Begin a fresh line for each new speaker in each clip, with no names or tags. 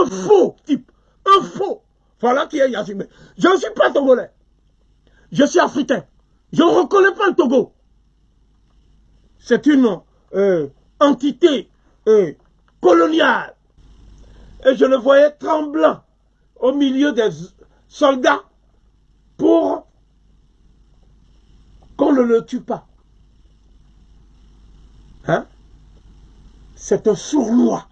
un faux type, un faux. Voilà qui est Yassine. Je ne suis pas togolais. Je suis africain. Je ne reconnais pas le Togo. C'est une entité coloniale. Et je le voyais tremblant au milieu des soldats pour qu'on ne le tue pas. Hein? C'est un sournois.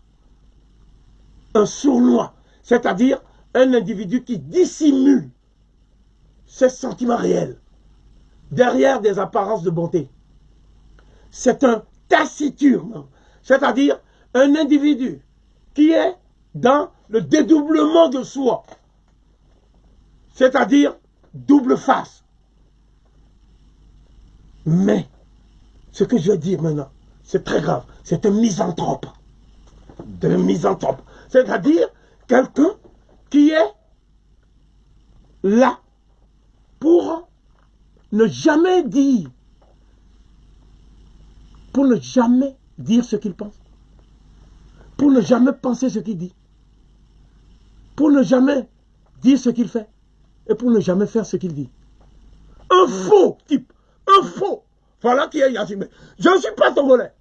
Un sournois. C'est-à-dire un individu qui dissimule ses sentiments réels derrière des apparences de bonté. C'est un taciturne. C'est-à-dire un individu qui est dans le dédoublement de soi. C'est-à-dire double face. Mais, ce que je vais dire maintenant, c'est très grave. C'est un misanthrope. Un misanthrope. C'est-à-dire quelqu'un qui est là pour ne jamais dire. Pour ne jamais dire ce qu'il pense. Pour ne jamais penser ce qu'il dit. Pour ne jamais dire ce qu'il fait. Et pour ne jamais faire ce qu'il dit. Un faux type. Un faux. Voilà qui est Yassine. Je ne suis pas togolais.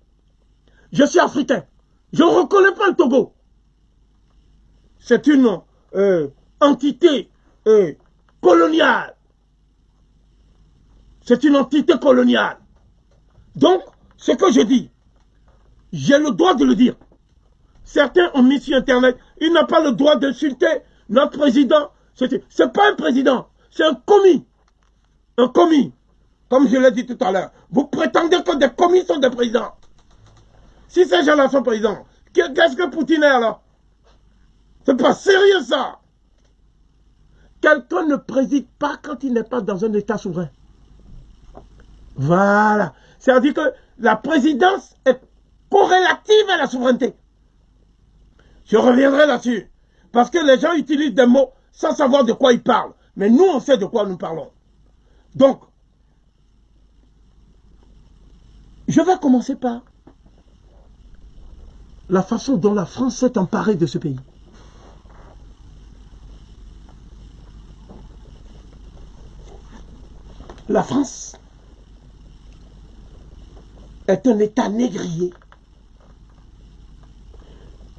Je suis africain. Je ne reconnais pas le Togo. C'est une entité coloniale. C'est une entité coloniale. Donc, ce que je dis, j'ai le droit de le dire. Certains ont mis sur Internet, il n'a pas le droit d'insulter notre président. C'est pas un président, c'est un commis. Un commis. Comme je l'ai dit tout à l'heure. Vous prétendez que des commis sont des présidents. Si ces gens-là sont présidents, qu'est-ce que Poutine est alors? C'est pas sérieux ça. Quelqu'un ne préside pas quand il n'est pas dans un état souverain. Voilà. C'est-à-dire que la présidence est corrélative à la souveraineté. Je reviendrai là-dessus. Parce que les gens utilisent des mots sans savoir de quoi ils parlent. Mais nous, on sait de quoi nous parlons. Donc, je vais commencer par la façon dont la France s'est emparée de ce pays. La France est un État négrier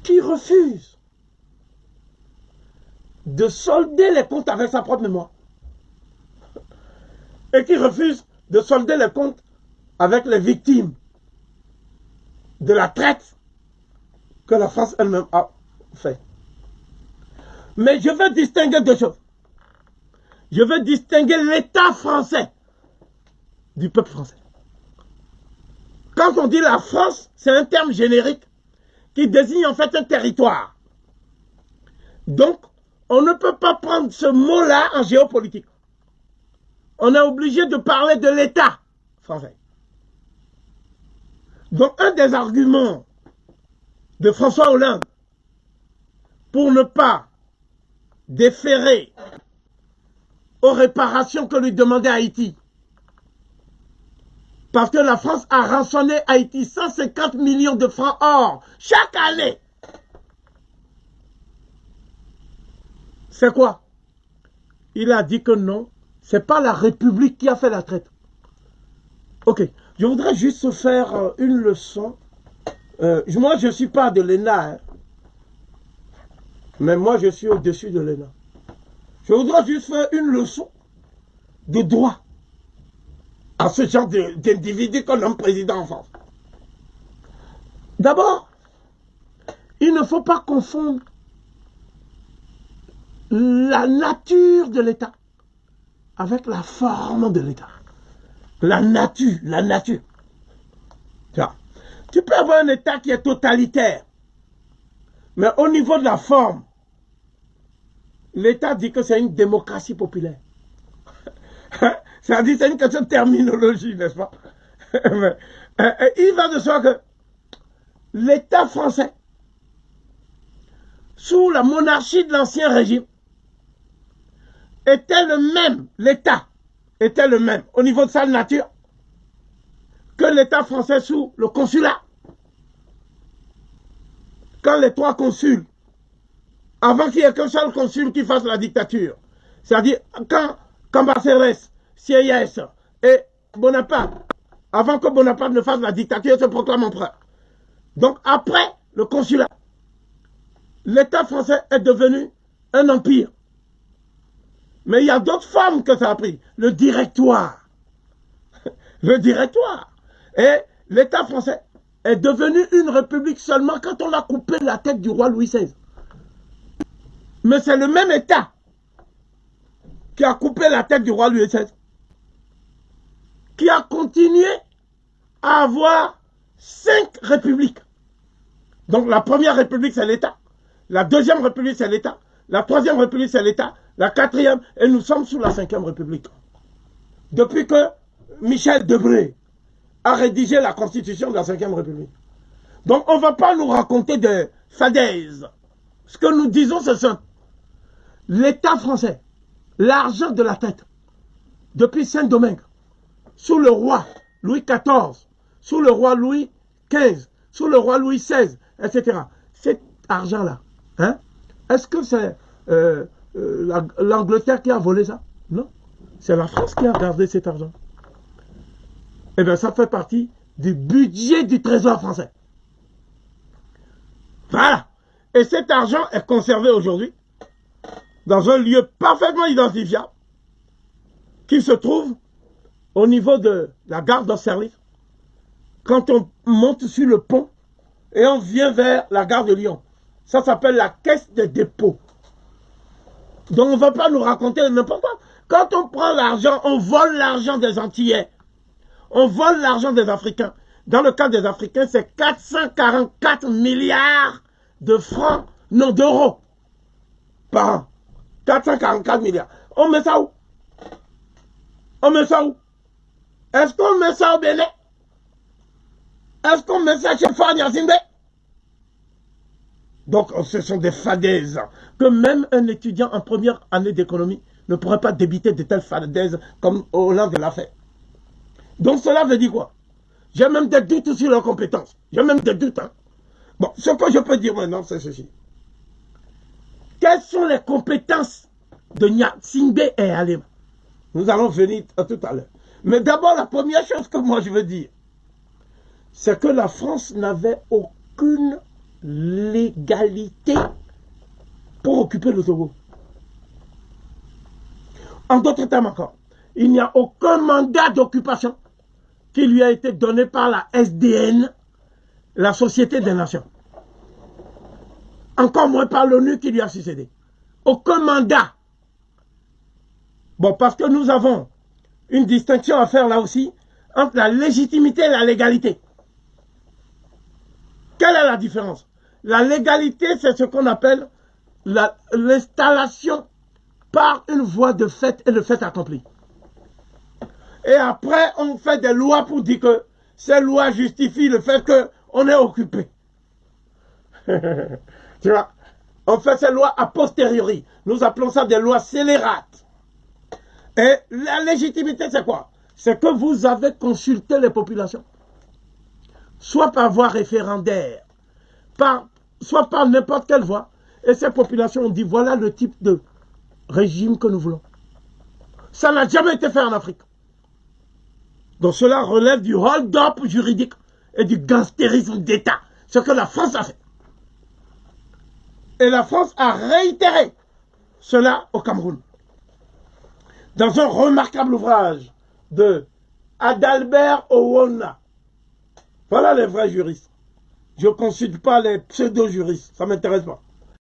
qui refuse de solder les comptes avec sa propre mémoire et qui refuse de solder les comptes avec les victimes de la traite que la France elle-même a fait. Mais je veux distinguer deux choses. Je veux distinguer l'État français du peuple français. Quand on dit la France, c'est un terme générique qui désigne en fait un territoire. Donc, on ne peut pas prendre ce mot-là en géopolitique. On est obligé de parler de l'État français. Donc, un des arguments de François Hollande pour ne pas déférer aux réparations que lui demandait Haïti, parce que la France a rançonné Haïti 150 millions de francs or chaque année. C'est quoi? Il a dit que non, c'est pas la République qui a fait la traite. Ok, je voudrais juste faire une leçon. Moi, je ne suis pas de l'ENA, hein, mais moi, je suis au-dessus de l'ENA. Je voudrais juste faire une leçon de droit à ce genre d'individu qu'on nomme président en France. D'abord, il ne faut pas confondre la nature de l'État avec la forme de l'État. La nature, la nature. Tu peux avoir un État qui est totalitaire, mais au niveau de la forme, l'État dit que c'est une démocratie populaire. C'est-à-dire, c'est une question de terminologie, n'est-ce pas? Il va de soi que l'État français, sous la monarchie de l'Ancien Régime, était le même, l'État était le même, au niveau de sa nature, que l'État français sous le consulat. Quand les trois consuls avant qu'il y ait qu'un seul consul qui fasse la dictature. C'est-à-dire, quand Cambacérès, Sieyès et Bonaparte, avant que Bonaparte ne fasse la dictature, se proclame empereur. Donc, après le consulat, l'État français est devenu un empire. Mais il y a d'autres formes que ça a pris. Le directoire. Le directoire. Et l'État français est devenu une république seulement quand on a coupé la tête du roi Louis XVI. Mais c'est le même État qui a coupé la tête du roi Louis XVI, qui a continué à avoir 5 républiques. Donc la première république, c'est l'État. La deuxième république, c'est l'État. La troisième république, c'est l'État. La quatrième, et nous sommes sous la 5e république. Depuis que Michel Debré a rédigé la constitution de la 5e république. Donc on ne va pas nous raconter des fadaises. Ce que nous disons, c'est ça. L'État français, l'argent de la tête, depuis Saint-Domingue, sous le roi Louis XIV, sous le roi Louis XV, sous le roi Louis XVI, etc. Cet argent-là, hein, est-ce que c'est l'Angleterre qui a volé ça? Non. C'est la France qui a gardé cet argent. Eh bien, ça fait partie du budget du Trésor français. Voilà. Et cet argent est conservé aujourd'hui dans un lieu parfaitement identifiable qui se trouve au niveau de la gare d'Austerlitz. Quand on monte sur le pont et on vient vers la gare de Lyon, ça s'appelle la caisse des dépôts. Donc on ne va pas nous raconter n'importe quoi. Quand on prend l'argent, on vole l'argent des Antillais. On vole l'argent des Africains. Dans le cas des Africains, c'est 444 milliards de francs, non d'euros, par an. 444 milliards. On met ça où? On met ça où? Est-ce qu'on met ça au Bénin? Est-ce qu'on met ça chez Fania Zimbe? Donc, ce sont des fadaises que même un étudiant en première année d'économie ne pourrait pas débiter de telles fadaises comme Hollande l'a fait. Donc, cela veut dire quoi? J'ai même des doutes sur leurs compétences. J'ai même des doutes. Hein. Bon, ce que je peux dire maintenant, c'est ceci. Quelles sont les compétences de Gnassingbé et Alema? Nous allons venir à tout à l'heure. Mais d'abord, la première chose que moi je veux dire, c'est que la France n'avait aucune légalité pour occuper le Togo. En d'autres termes encore, il n'y a aucun mandat d'occupation qui lui a été donné par la SDN, la Société des Nations. Encore moins par l'ONU qui lui a succédé. Aucun mandat. Bon, parce que nous avons une distinction à faire là aussi entre la légitimité et la légalité. Quelle est la différence? La légalité, c'est ce qu'on appelle l'installation par une voie de fait et de fait accompli. Et après, on fait des lois pour dire que ces lois justifient le fait qu'on est occupé. Tu vois? On fait ces lois a posteriori. Nous appelons ça des lois scélérates. Et la légitimité, c'est quoi? C'est que vous avez consulté les populations. Soit par voie référendaire, soit par n'importe quelle voie. Et ces populations ont dit, voilà le type de régime que nous voulons. Ça n'a jamais été fait en Afrique. Donc cela relève du hold-up juridique et du gangstérisme d'État. Ce que la France a fait. Et la France a réitéré cela au Cameroun. Dans un remarquable ouvrage de Adalbert Owona. Voilà les vrais juristes. Je ne consulte pas les pseudo-juristes, ça ne m'intéresse pas.